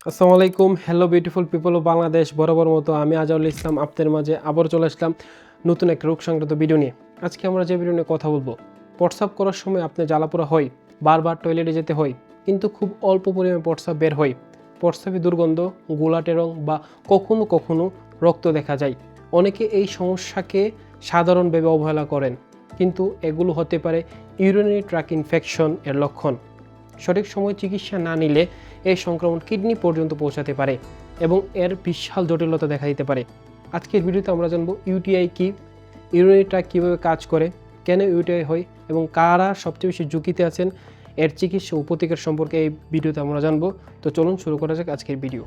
আসসালামু আলাইকুম, hello beautiful people of Bangladesh. বরাবর মতো আমি আজহারুল ইসলাম আপনাদের মাঝে আবার চলে আসলাম নতুন একটা রোগ সংক্রান্ত ভিডিও নিয়ে। আজকে আমরা যে ভিডিও নিয়ে কথা বলবো, প্রস্রাব করার সময় আপনি জ্বালাপোড়া হয়, বারবার টয়লেটে যেতে হয়, কিন্তু খুব অল্প পরিমাণে প্রস্রাব বের হয়, প্রস্রাবে দুর্গন্ধ, গোলাটে রং বা কখনো কখনো রক্ত দেখা যায়। অনেকে এই সমস্যাকে সাধারণভাবে অবহেলা করেন, কিন্তু এগুলো হতে পারে ইউরিনারি ট্র্যাক্ট ইনফেকশন এর লক্ষণ। সঠিক সময় চিকিৎসা না নিলে এই সংক্রমণ কিডনি পর্যন্ত পৌঁছাতে পারে এবং এর বিশাল জটিলতা দেখা দিতে পারে। আজকের ভিডিওতে আমরা জানবো ইউটিআই কি, ইউরিনারি ট্র্যাক্ট কীভাবে কাজ করে, কেন ইউটিআই হয় এবং কারা সবচেয়ে বেশি ঝুঁকিতে আছেন, এর চিকিৎসা ও প্রতিকার সম্পর্কে এই ভিডিওতে আমরা জানবো। তো চলুন শুরু করা যাক আজকের ভিডিও।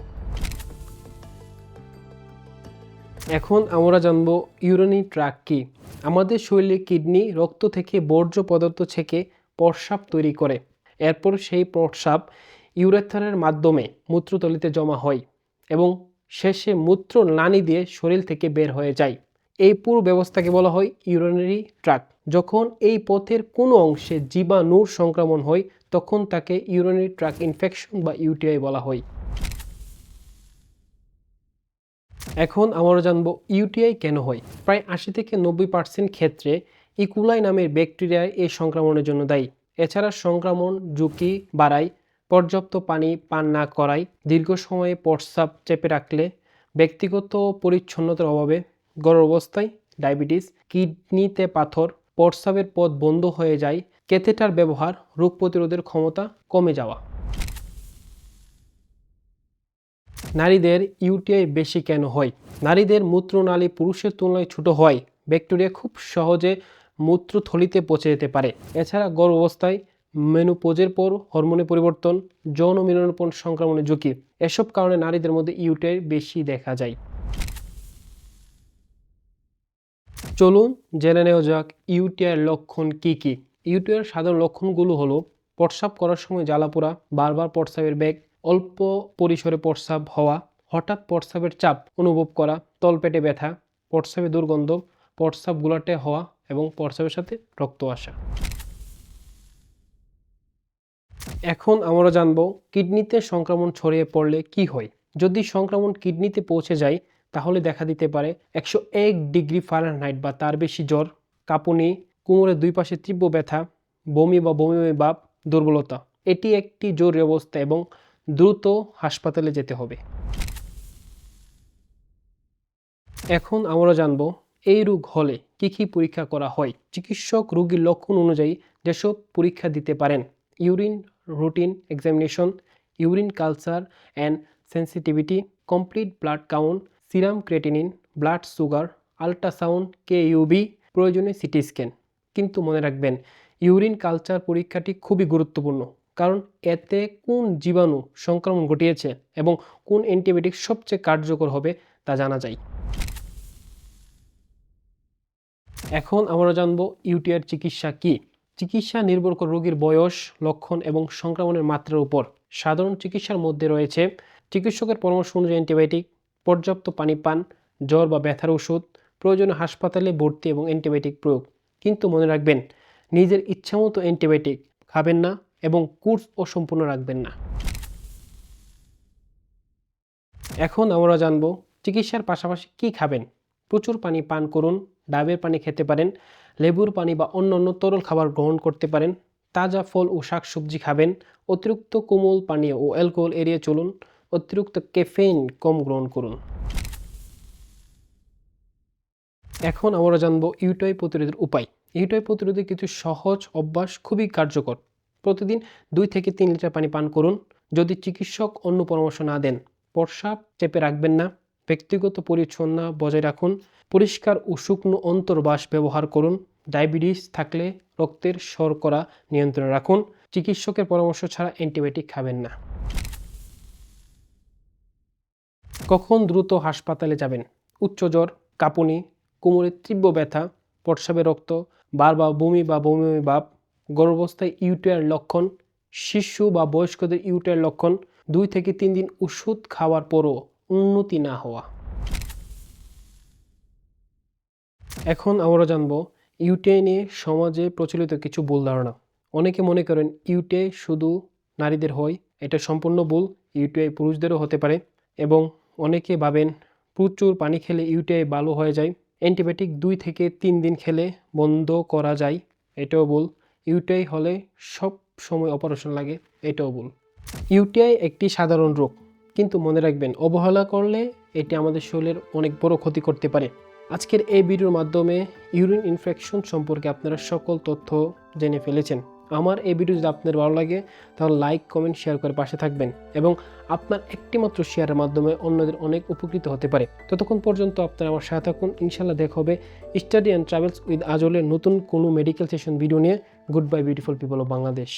এখন আমরা জানবো ইউরিনারি ট্র্যাক্ট কি। আমাদের শরীরে কিডনি রক্ত থেকে বর্জ্য পদার্থ ছেঁকে প্রস্রাব তৈরি করে। এরপর সেই প্রস্রাব ইউরেথারের মাধ্যমে মূত্রথলিতে জমা হয় এবং শেষে মূত্র নালী দিয়ে শরীর থেকে বের হয়ে যায়। এই পুরো ব্যবস্থাকে বলা হয় ইউরিনারি ট্র্যাক্ট। যখন এই পথের কোনো অংশে জীবাণুর সংক্রমণ হয় তখন তাকে ইউরিনারি ট্র্যাক্ট ইনফেকশন বা ইউটিআই বলা হয়। এখন আমরা জানবো ইউটিআই কেন হয়। প্রায় 80 থেকে 90% ক্ষেত্রে ইকুলাই নামের ব্যাকটেরিয়া এই সংক্রমণের জন্য দায়ী। এছাড়া সংক্রমণ ঝুঁকি বাড়ায় পর্যাপ্ত পানি পান না করায়, দীর্ঘ সময়ে প্রস্রাব চেপে রাখলে, ব্যক্তিগত পরিচ্ছন্নতার অভাবে, গর্ভাবস্থায়, ডায়াবেটিস, কিডনিতে পাথর, প্রস্রাবের পথ বন্ধ হয়ে যায়, ক্যাথেটার ব্যবহার, রোগ প্রতিরোধের ক্ষমতা কমে যাওয়া। নারীদের ইউটিআই বেশি কেন হয়? নারীদের মূত্রনালী পুরুষের তুলনায় ছোট হয়, ব্যাকটেরিয়া খুব সহজে মূত্রথলিতে পৌঁছে যেতে পারে। এছাড়া গর্ভাবস্থায়, মেনোপজের পর হরমোনের পরিবর্তন, যৌন মিলনের পর সংক্রমণের ঝুঁকি, এসব কারণে নারীদের মধ্যে ইউটিআই বেশি দেখা যায়। চলুন জেনে নেওয়া যাক ইউটিআইয়ের লক্ষণ কি কি। ইউটিআইয়ের সাধারণ লক্ষণগুলো হলো প্রস্রাব করার সময় জ্বালাপোড়া, বারবার প্রস্রাবের বেগ, অল্প পরিসরে প্রস্রাব হওয়া, হঠাৎ প্রস্রাবের চাপ অনুভব করা, তলপেটে ব্যথা, প্রস্রাবে দুর্গন্ধ, প্রস্রাব গোলাটে হওয়া এবং প্রস্রাবের সাথে রক্ত আসা। এখন আমরা জানবো কিডনিতে সংক্রমণ ছড়িয়ে পড়লে কি হয়। যদি সংক্রমণ কিডনিতে পৌঁছে যায় তাহলে দেখা দিতে পারে 101 ডিগ্রি ফারেনহাইট বা তার বেশি জ্বর, কাঁপুনি, কোমরের দুই পাশে তীব্র ব্যথা, বমি বা বমি বমি ভাব, দুর্বলতা। এটি একটি জরুরি অবস্থা এবং দ্রুত হাসপাতালে যেতে হবে। এখন আমরা জানবো এই রোগ হলে কি কি পরীক্ষা করা হয়। চিকিৎসক রোগীর লক্ষণ অনুযায়ী যেসব পরীক্ষা দিতে পারেন: urine routine examination, urine culture and sensitivity, complete blood count, serum creatinine, blood sugar, ultrasound, KUB, প্রয়োজনে সিটি স্ক্যান। কিন্তু মনে রাখবেন, ইউরিন কালচার পরীক্ষাটি খুবই গুরুত্বপূর্ণ, কারণ এতে কোন জীবাণু সংক্রমণ ঘটিয়েছে এবং কোন অ্যান্টিবায়োটিক সবচেয়ে কার্যকর হবে তা জানা যায়। এখন আমরা জানবো ইউটিআইয়ের চিকিৎসা কি। চিকিৎসা নির্ভর করে রোগীর বয়স, লক্ষণ এবং সংক্রমণের মাত্রার উপর। সাধারণ চিকিৎসার মধ্যে রয়েছে চিকিৎসকের পরামর্শ অনুযায়ী অ্যান্টিবায়োটিক, পর্যাপ্ত পানি পান, জ্বর বা ব্যথার ওষুধ, প্রয়োজনে হাসপাতালে ভর্তি এবং অ্যান্টিবায়োটিক প্রয়োগ। কিন্তু মনে রাখবেন, নিজের ইচ্ছামতো অ্যান্টিবায়োটিক খাবেন না এবং কোর্স অসম্পূর্ণ রাখবেন না। এখন আমরা জানবো চিকিৎসার পাশাপাশি কি খাবেন। প্রচুর পানি পান করুন, ডাবের পানি খেতে পারেন, লেবুর পানি বা অন্যান্য তরল খাবার গ্রহণ করতে পারেন, তাজা ফল ও শাকসবজি খাবেন, অতিরিক্ত কোমল পানীয় ও অ্যালকোহল এড়িয়ে চলুন, অতিরিক্ত ক্যাফেইন কম গ্রহণ করুন। এখন আমরা জানবো ইউটিআই প্রতিরোধের উপায়। ইউটিআই প্রতিরোধে কিছু সহজ অভ্যাস খুবই কার্যকর। প্রতিদিন 2 থেকে 3 লিটার পানি পান করুন। যদি চিকিৎসক অন্য পরামর্শ না দেন, প্রস্রাব চেপে রাখবেন না, ব্যক্তিগত পরিচ্ছন্নতা বজায় রাখুন, পরিষ্কার ও শুকনো অন্তর্বাস ব্যবহার করুন, ডায়াবেটিস থাকলে রক্তের শর্করা নিয়ন্ত্রণে রাখুন, চিকিৎসকের পরামর্শ ছাড়া অ্যান্টিবায়োটিক খাবেন না। কখন দ্রুত হাসপাতালে যাবেন? উচ্চ জ্বর, কাঁপুনি, কোমরের তীব্র ব্যথা, প্রস্রাবে রক্ত, বারবার বমি বা বমি বমি ভাব, গর্ভাবস্থায় ইউটিআইয়ের লক্ষণ, শিশু বা বয়স্কদের ইউটিআইয়ের লক্ষণ, 2 থেকে 3 দিন ওষুধ খাওয়ার পরও উন্নতি না হওয়া। এখন আমরা জানবো ইউটিআই নিয়ে সমাজে প্রচলিত কিছু ভুল ধারণা। অনেকে মনে করেন ইউটিআই শুধু নারীদের হয় এটা সম্পূর্ণ ভুল। ইউটিআই পুরুষদেরও হতে পারে এবং অনেকে ভাবেন প্রচুর পানি খেলে ইউটিআই ভালো হয়ে যায়, অ্যান্টিবায়োটিক 2 থেকে 3 দিন খেলে বন্ধ করা যায়, এটাও ভুল। ইউটিআই হলে সব সময় অপারেশন লাগে, এটাও ভুল। ইউটিআই একটি সাধারণ রোগ, কিন্তু মনে রাখবেন অবহেলা করলে এটি আমাদের শরীরের অনেক বড় ক্ষতি করতে পারে। আজকের এই ভিডিওর মাধ্যমে ইউরিন ইনফেকশন সম্পর্কে আপনারা সকল তথ্য জেনে ফেলেছেন। আমার এই ভিডিও যদি আপনার ভালো লাগে তাহলে লাইক, কমেন্ট, শেয়ার করে পাশে থাকবেন এবং আপনার একটিমাত্র শেয়ারের মাধ্যমে অন্যদের অনেক উপকৃত হতে পারে। ততক্ষণ পর্যন্ত আপনারা আমার সাথে থাকুন। ইনশাল্লাহ দেখা হবে স্টাডি অ্যান্ড ট্রাভেলস উইথ আজলের নতুন কোনো মেডিকেল সেশন ভিডিও নিয়ে। Good bye beautiful people of Bangladesh.